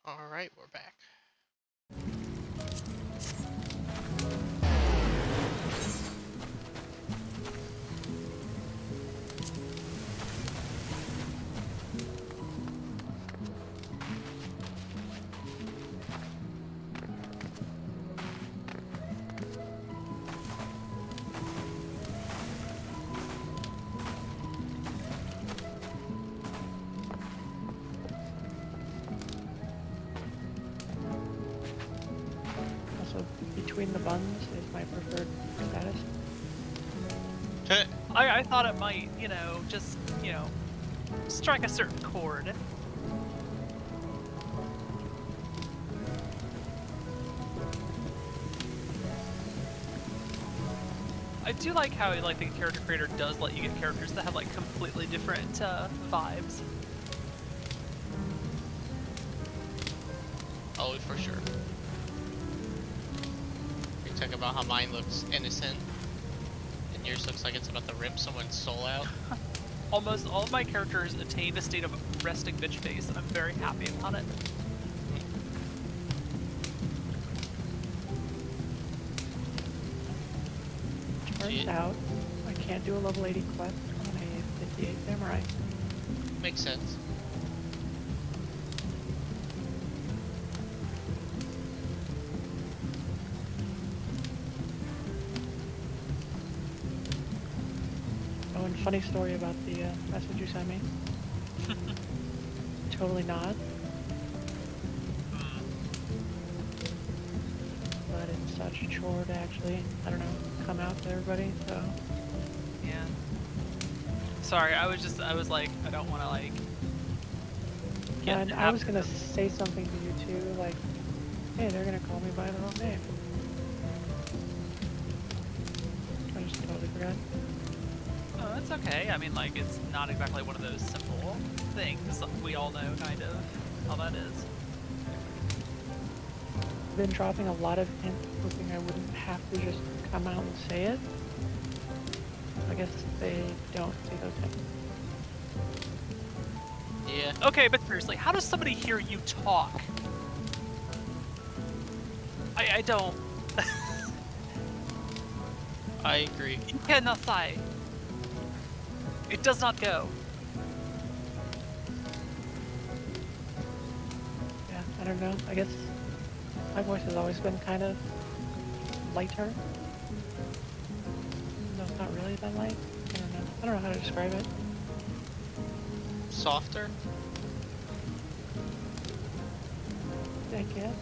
Alright, we're back. Also, between the buns is my preferred status. I thought it might, just, strike a certain chord. I do like how the character creator does let you get characters that have completely different vibes. Oh, for sure. You talk about how mine looks innocent, and yours looks like it's about to rip someone's soul out. Almost all of my characters attain a state of resting bitch face, and I'm very happy about it. Turns out, I can't do a level 80 quest on a 58 Samurai. Makes sense. Oh, and funny story about the message you sent me. Totally not. But it's such a chore to actually, I don't know, come out to everybody, so. Yeah. Sorry, I was like, I don't want to Yeah, and I was gonna say something to you too, like, hey, they're gonna call me by the wrong name. I just totally forgot. Oh, that's okay. I mean, it's not exactly one of those simple things. We all know kind of how that is. I've been dropping a lot of hints, hoping I wouldn't have to just come out and say it. I guess they don't see those hints. Yeah. Okay, but seriously, how does somebody hear you talk? I don't. I agree. You cannot say. It does not go. Yeah, I don't know. I guess my voice has always been kind of lighter. No, it's not really that light. I don't know. I don't know how to describe it. Softer? I guess.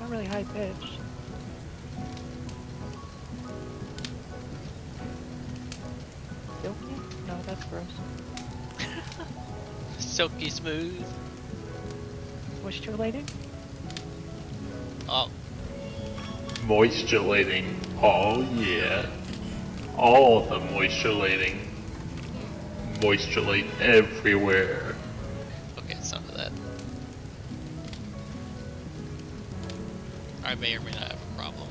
Not really high pitched. Silky? No, that's gross. Silky smooth. Moistulating? Oh. Moistulating. Oh yeah. All the moistulating. Moistulate everywhere. We'll get some of that. I may or may not have a problem.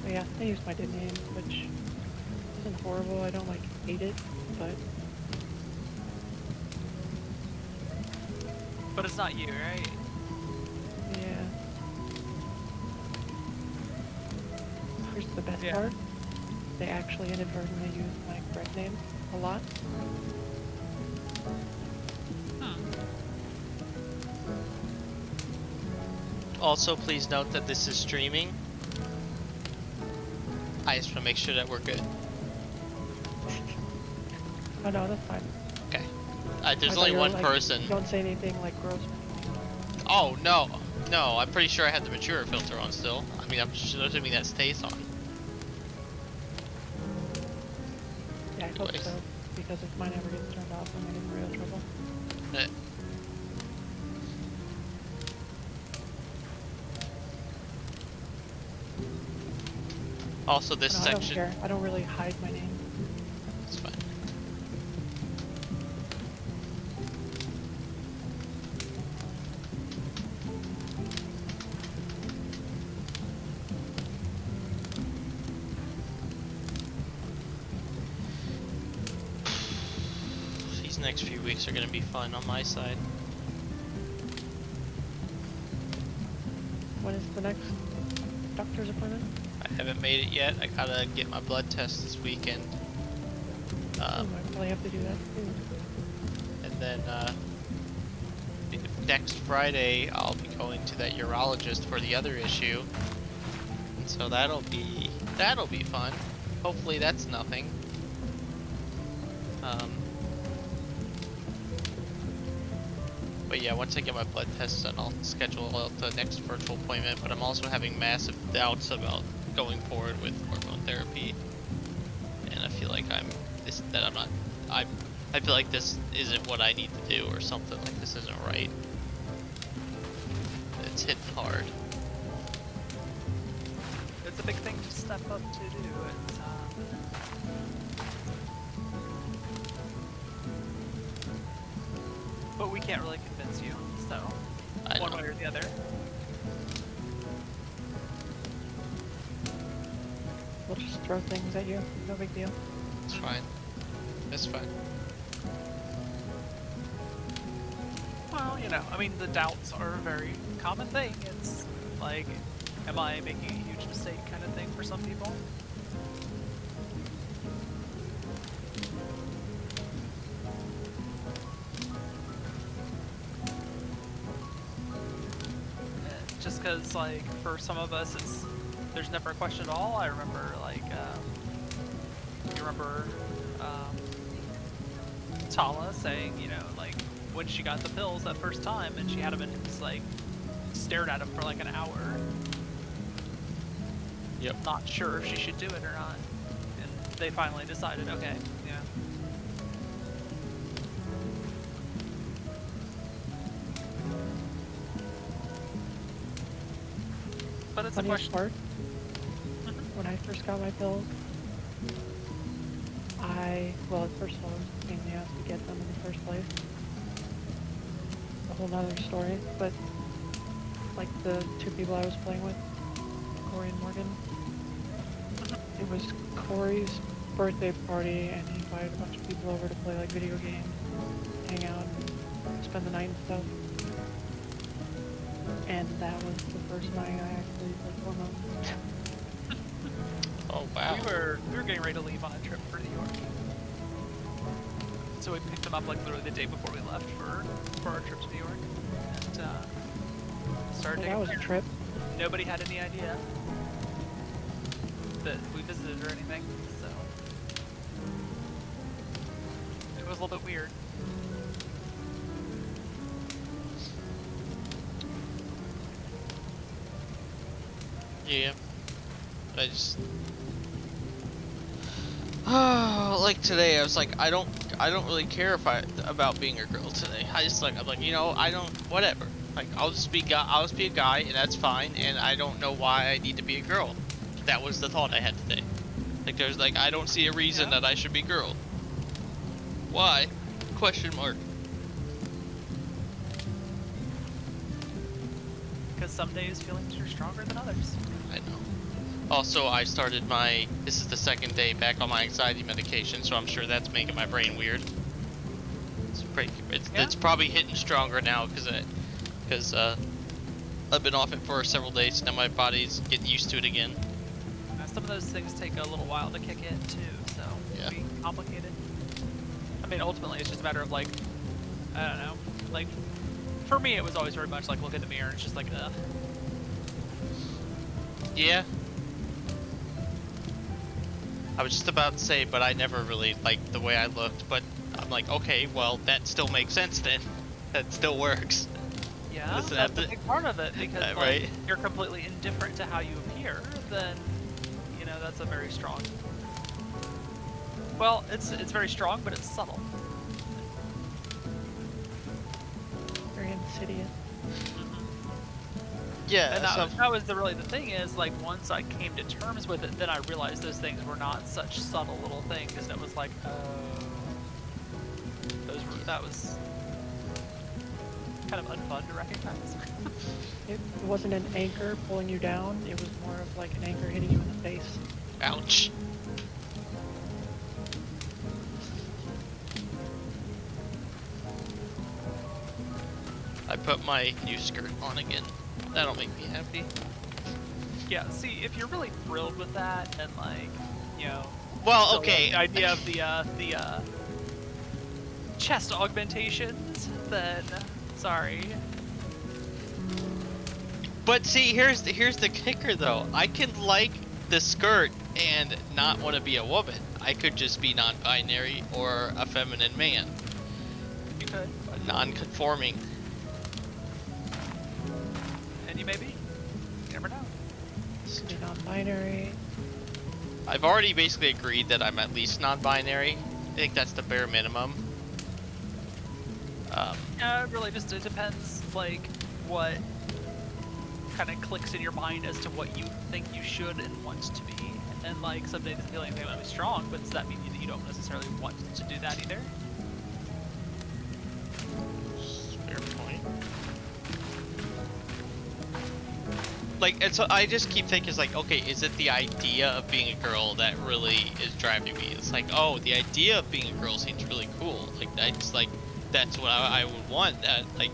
But yeah, I use my dead name, which isn't horrible. I don't hate it, but But it's not you, right? yeah. Here's the best Yeah. part. They actually inadvertently use my correct name a lot. Also, please note that this is streaming. I just want to make sure that we're good. Oh no, that's fine. Okay. I There's thought only you were, one person. Don't say anything gross. Oh, no. No, I'm pretty sure I had the mature filter on still. I mean, I'm assuming that stays on. Yeah, I hope Anyways. so. Because if mine ever gets turned off, I'm gonna get in real trouble. Eh. Also, this No, I don't section. care. I don't really hide my name. It's fine. These next few weeks are gonna be fun on my side. When is the next doctor's appointment? I haven't made it yet. I gotta get my blood test this weekend. I probably have to do that too. And then next Friday I'll be going to that urologist for the other issue. And so that'll be fun. Hopefully that's nothing. But yeah, once I get my blood tests done, I'll schedule out the next virtual appointment. But I'm also having massive doubts about going forward with hormone therapy, and I feel like I feel like this isn't what I need to do, or something like this isn't right. It's hitting hard. It's a big thing to step up to do. It's but we can't really convince you, so one way or the other. We'll just throw things at you. No big deal. It's fine. It's fine. Well, you know, I mean, the doubts are a very common thing. It's like, am I making a huge mistake kind of thing for some people? Just because, like, for some of us, there's never a question at all. I remember, like, you remember Tala saying, you know, like, when she got the pills that first time, and she had them and just, like, stared at them for like an hour. Yep. Not sure if she should do it or not. And they finally decided, okay, yeah. But it's a Funniest question. part, when I first got my pills, well, first of all, it was a pain in the ass to get them in the first place. A whole nother story, but like the two people I was playing with, Corey and Morgan, it was Corey's birthday party, and he invited a bunch of people over to play like video games, hang out, and spend the night and stuff. And that was the first night I actually took hormones. Oh wow. We were getting ready to leave on a trip for New York. So we picked them up like literally the day before we left for our trip to New York. And started Well, that was a trip. Nobody had any idea that we visited or anything, so it was a little bit weird. Yeah. I just like today I was like I don't really care about being a girl today. I'm like, you know, whatever. Like I'll just be a guy and that's fine, and I don't know why I need to be a girl. That was the thought I had today. Like I don't see a reason that I should be girl. Why? Question mark. Because some days feelings are stronger than others. I know. Also, I started this is the second day back on my anxiety medication, so I'm sure that's making my brain weird. It's probably hitting stronger now because I've been off it for several days, now my body's getting used to it again. Some of those things take a little while to kick in too, so Yeah. it'll be complicated. I mean, ultimately, it's just a matter of like, I don't know, like, for me, it was always very much like look in the mirror and it's just like, ugh. Yeah. I was just about to say, but I never really liked the way I looked, but I'm like, okay, well, that still makes sense then. That still works. Yeah, Doesn't that's have a to- big part of it, because like, right? you're completely indifferent to how you appear, then, you know, that's a very strong... Well, it's very strong, but it's subtle. Very insidious. Yeah, And that was really the thing is, like, once I came to terms with it, then I realized those things were not such subtle little things, and it was like, oh, that was kind of unfun to recognize. It wasn't an anchor pulling you down, it was more of like an anchor hitting you in the face. ouch. put my new skirt on again. That'll make me happy. Yeah, see, if you're really thrilled with that, and like, you know, Well, still okay. like the idea of the chest augmentations, then sorry. But see, here's the kicker though. I can like the skirt and not want to be a woman. I could just be non-binary or a feminine man, You could, non-conforming. and you may be. You never know. Be non-binary. I've already basically agreed that I'm at least non-binary. I think that's the bare minimum. Yeah, it really just it depends, like, what kind of clicks in your mind as to what you think you should and want to be. And like, some days the feeling they might be strong, but does that mean that you don't necessarily want to do that either? Fair point. Like, and so I just keep thinking, it's like, okay, is it the idea of being a girl that really is driving me? It's like, oh, the idea of being a girl seems really cool. Like, I just like, that's what I would want. That like,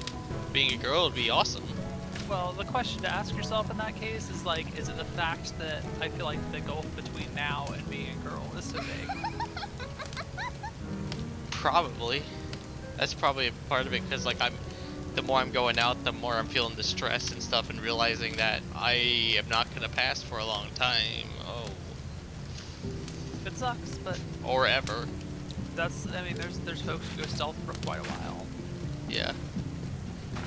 being a girl would be awesome. Well, the question to ask yourself in that case is like, is it the fact that I feel like the gulf between now and being a girl is so big? Probably. That's probably a part of it, because like the more I'm going out, the more I'm feeling the stress and stuff, and realizing that I am not gonna pass for a long time. Oh. It sucks, but Or ever. that's, I mean, there's folks who go stealth for quite a while. Yeah.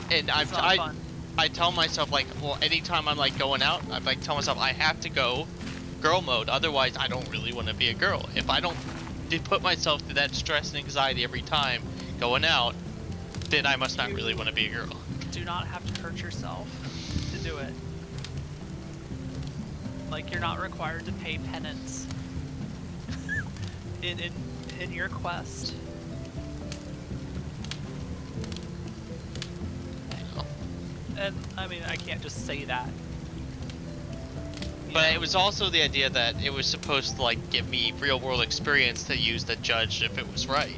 And It's not fun. I tell myself, like, well, anytime I'm like going out, I like tell myself I have to go girl mode, otherwise I don't really want to be a girl. If I don't put myself through that stress and anxiety every time going out, then I must not really want to be a girl. Do not have to hurt yourself to do it. Like, you're not required to pay penance in your quest. And I mean, I can't just say that. You But know? it was also the idea that it was supposed to like give me real world experience to use to judge if it was right.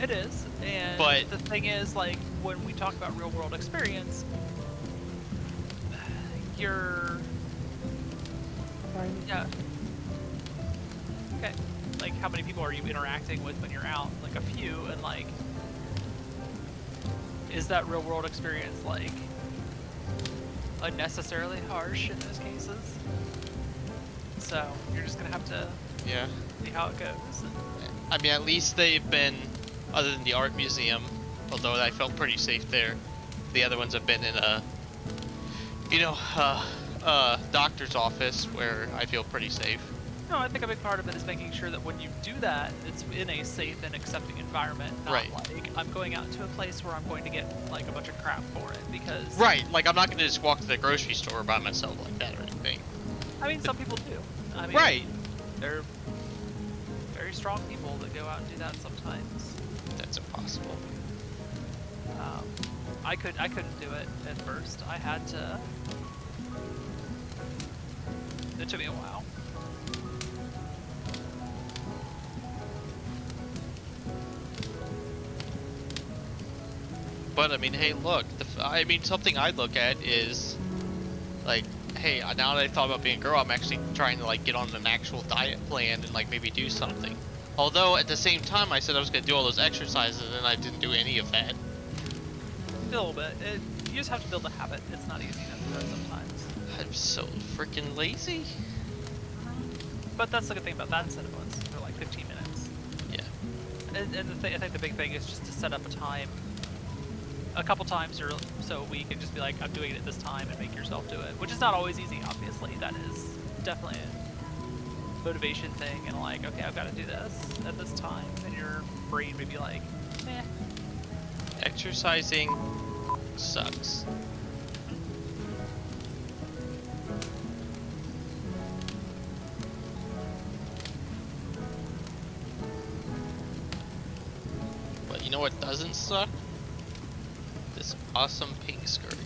It is, and But- the thing is, like, when we talk about real world experience, you're, Sorry. yeah. Okay, like, how many people are you interacting with when you're out? Like, a few, and like, is that real world experience, like, unnecessarily harsh in those cases? So, you're just gonna have to Yeah. see how it goes. And, I mean, at least they've been, other than the art museum, although I felt pretty safe there. The other ones have been in a, doctor's office where I feel pretty safe. no, I think a big part of it is making sure that when you do that, it's in a safe and accepting environment, not Right. like I'm going out to a place where I'm going to get like a bunch of crap for it, because Right, like I'm not gonna just walk to the grocery store by myself like that or anything. I mean, some people do. I mean, Right. They're very strong people that go out and do that sometimes. That's impossible. I couldn't do it at first. I had to. It took me a while. But I mean, hey, look. I mean, something I look at is, like, hey, now that I've thought about being a girl, I'm actually trying to like get on an actual diet plan and like maybe do something. Although at the same time, I said I was gonna do all those exercises and I didn't do any of that. A little bit. You just have to build a habit. It's not easy enough to do it sometimes. I'm so freaking lazy. But that's the good thing about that set of ones. They're like 15 minutes. Yeah. And I think the big thing is just to set up a time, a couple times or so a week, and just be like, I'm doing it at this time, and make yourself do it. Which is not always easy, obviously. That is definitely a motivation thing, and like, okay, I've got to do this at this time, and your brain may be like, eh. Exercising sucks. But you know what doesn't suck? This awesome pink skirt.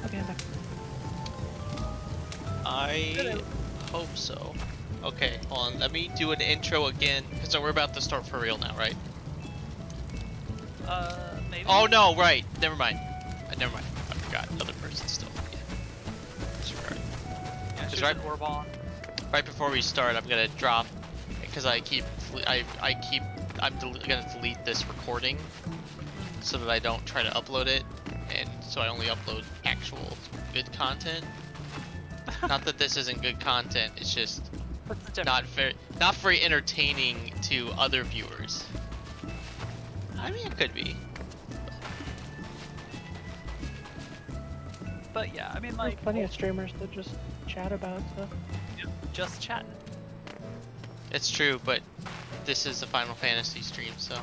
Okay, I'm back. I hope so. Okay, hold on. Let me do an intro again, because we're about to start for real now, right? Maybe? Oh no, right. Never mind. Never mind. I forgot. Another person still. Yeah. That's right. Yeah, she's right- an Orbon. Right before we start, I'm gonna drop, because I'm gonna delete this recording, so that I don't try to upload it, and so I only upload actual good content. Not that this isn't good content. It's just What's the difference? not very entertaining to other viewers. I mean, it could be. But yeah, I mean, There's like, plenty of streamers that just chat about stuff. just chatting. It's true, but this is a Final Fantasy stream, so.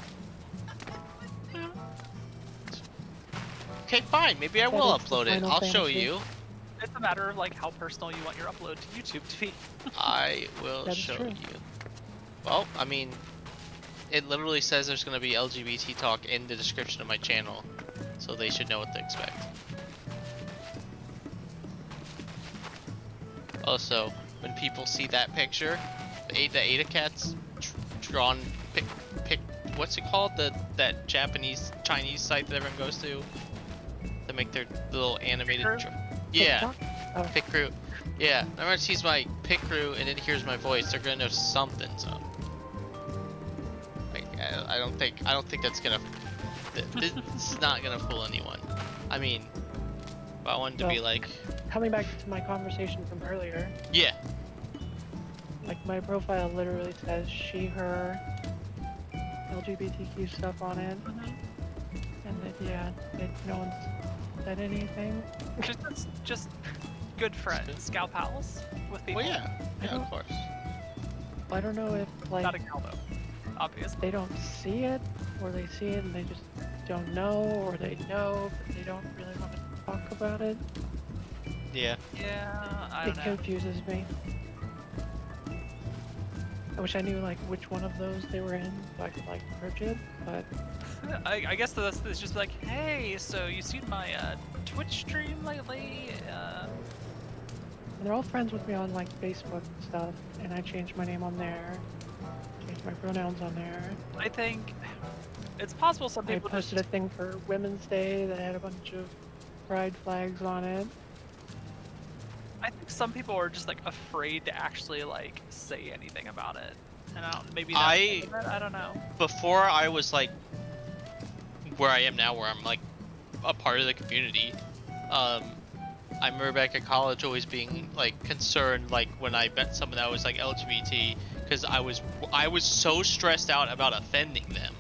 Okay, fine. Maybe I That will is the upload it. Final I'll show Fantasy. you. It's a matter of like how personal you want your upload to YouTube to be. I will That is show true. you. Well, I mean, it literally says there's going to be LGBT talk in the description of my channel, so they should know what to expect. Also, when people see that picture, the Ada Cat's drawn pic, what's it called? That Chinese site that everyone goes to make their little animated. Yeah, TikTok? Oh, pic crew. Yeah, everyone sees my pic crew and then hears my voice, they're gonna know something's up. Like, I don't think that's gonna. This is not gonna fool anyone. I mean, if I wanted to be like, coming back to my conversation from earlier, yeah, like my profile literally says she, her, LGBTQ stuff on it, and no one's said anything. Just good friends, gal pals with people. well, yeah, of course. I don't know if like Not a gal though, obviously. they don't see it, or they see it and they just don't know, or they know but they don't really want to talk about it. Yeah. Yeah, I It don't know. confuses me. I wish I knew like which one of those they were in so I could like merge it, but I guess this is just like, hey, so you seen my Twitch stream lately? and they're all friends with me on like Facebook and stuff, and I changed my name on there, changed my pronouns on there. I think it's possible some I people posted a thing for Women's Day that had a bunch of pride flags on it. I think some people are just like afraid to actually like say anything about it. And maybe that's I don't know. Before I was like where I am now, where I'm like a part of the community. I remember back at college always being like concerned, like when I met someone that was like LGBT, because I was so stressed out about offending them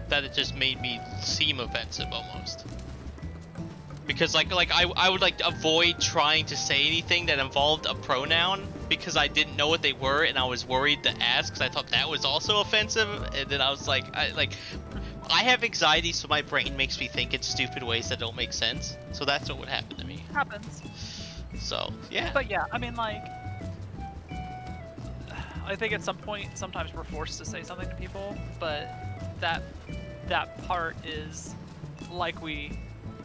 that it just made me seem offensive almost. Because like I would like avoid trying to say anything that involved a pronoun because I didn't know what they were and I was worried to ask because I thought that was also offensive, and then I was like I have anxiety, so my brain makes me think in stupid ways that don't make sense. So that's what would happen to me. Happens. So yeah. But yeah, I mean like I think at some point sometimes we're forced to say something to people, but that part is like we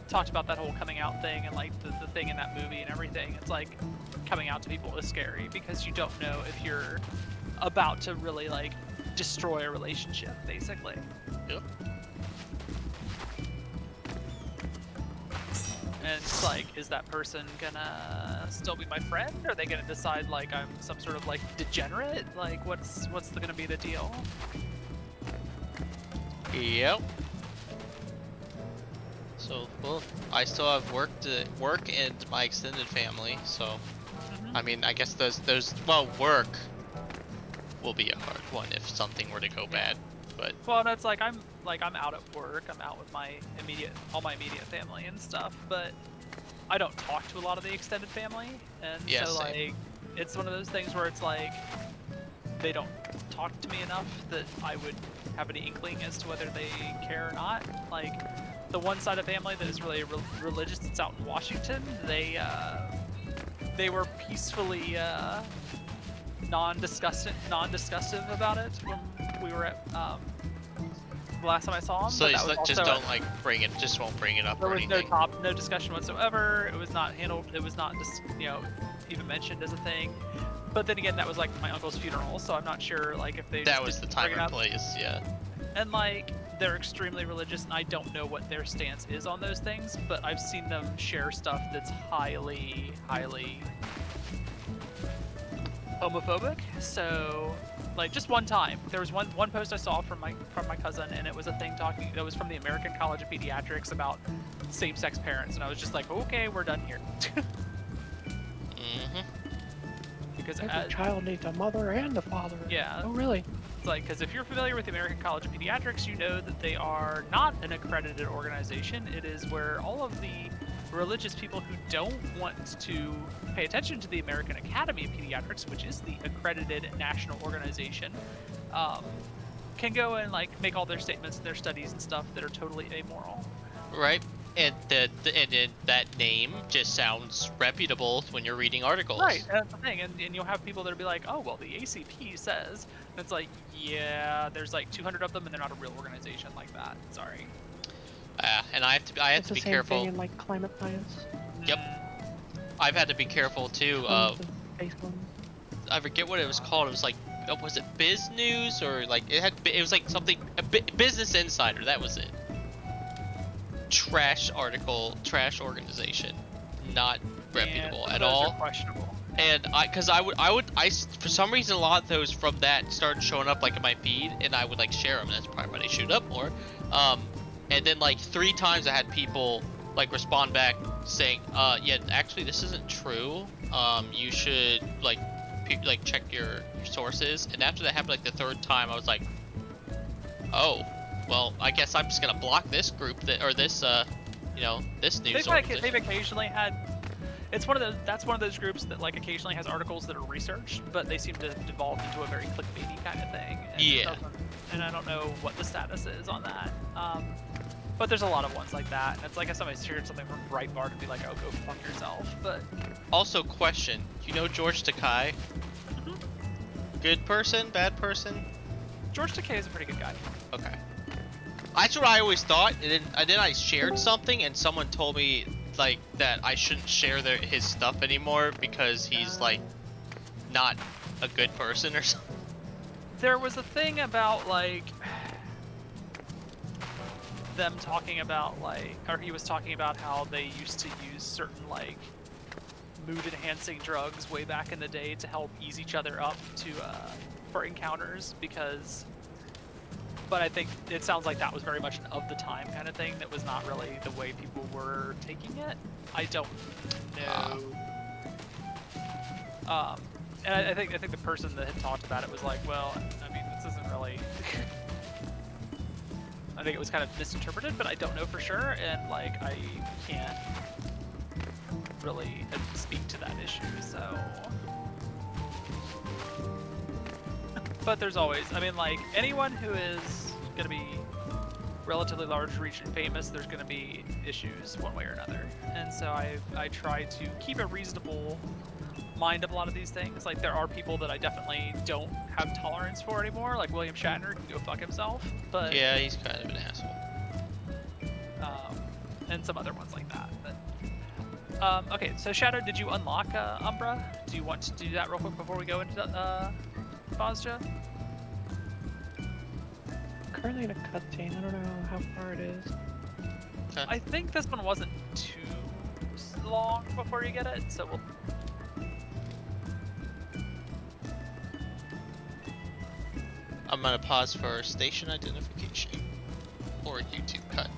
talked about, that whole coming out thing and like the thing in that movie and everything. It's like coming out to people is scary because you don't know if you're about to really like destroy a relationship, basically. Yep. And it's like, is that person gonna still be my friend? Are they gonna decide like I'm some sort of like degenerate? Like what's gonna be the deal? Yep. So, well, I still have work and my extended family, so I mean, I guess there's work will be a hard one if something were to go bad, but Well, and it's like I'm out at work. I'm out with all my immediate family and stuff, but I don't talk to a lot of the extended family, and Yeah, so same. like it's one of those things where it's like they don't talk to me enough that I would have any inkling as to whether they care or not. Like the one side of family that is really religious, that's out in Washington. They were peacefully non-discussive about it when we were at the last time I saw him. So but he's that was like, just also don't like bring it, just won't bring it up there or was anything. no discussion whatsoever. It was not handled. It was not just even mentioned as a thing. But then again, that was like my uncle's funeral, so I'm not sure like if they That just was the didn't time bring it and up. place, yeah. And like they're extremely religious, and I don't know what their stance is on those things, but I've seen them share stuff that's highly homophobic. So like just one time there was one post I saw from my cousin, and it was a thing talking that was from the American College of Pediatrics about same-sex parents, and I was just like, okay, we're done here. Mm-hmm. Because Every child needs a mother and a father. Yeah. Oh, really? it's like, because if you're familiar with the American College of Pediatrics, you know that they are not an accredited organization. It is where all of the religious people who don't want to pay attention to the American Academy of Pediatrics, which is the accredited national organization, can go and like make all their statements and their studies and stuff that are totally amoral. Right. And that name just sounds reputable when you're reading articles. Right, that's the thing, and you'll have people that'll be like, oh, well, the ACP says, and it's like, yeah, there's like 200 of them, and they're not a real organization like that. Sorry. And I have It's to the be same careful. thing in like climate science. Yep. I've had to be careful too. Tons of base ones. I forget what it was called. It was like, was it Biz News or like it was like something Business Insider. That was it. Trash article, trash organization, not reputable And at those all. are questionable. And for some reason a lot of those from that started showing up like in my feed, and I would like share them. That's probably why they shoot up more. And then like 3 times I had people like respond back saying, yeah, actually this isn't true. You should like check your sources. And after that happened like the 3rd time, I was like, oh, well, I guess I'm just gonna block this group or this this news organization. They've occasionally had. It's one of those. That's one of those groups that like occasionally has articles that are researched, but they seem to devolve into a very clickbaity kind of thing. And Yeah. And I don't know what the status is on that. But there's a lot of ones like that. And it's like if somebody shared something from Breitbart and be like, oh, go fuck yourself. But Also, question: you know George Takei? Good person, bad person? George Takei is a pretty good guy. Okay. That's what I always thought, and then I shared something, and someone told me like that I shouldn't share his stuff anymore because he's like not a good person or something. There was a thing about like them talking about like, or he was talking about how they used to use certain like mood-enhancing drugs way back in the day to help ease each other up to for encounters because. But I think it sounds like that was very much an of the time kind of thing. That was not really the way people were taking it. I don't know. And I think the person that had talked about it was like, well, I mean, this isn't really. I think it was kind of misinterpreted, but I don't know for sure, and like I can't really speak to that issue. So. But there's always, I mean, like, anyone who is going to be relatively large reach and famous, there's going to be issues one way or another. And so I try to keep a reasonable mind of a lot of these things. Like, there are people that I definitely don't have tolerance for anymore, like William Shatner can go fuck himself. But Yeah, he's kind of an asshole. and some other ones like that. But okay, so Shadow, did you unlock Umbra? Do you want to do that real quick before we go into Fozja? Currently in a cutscene. I don't know how far it is. I think this one wasn't too long before you get it, so we'll. I'm gonna pause for station identification or YouTube cut.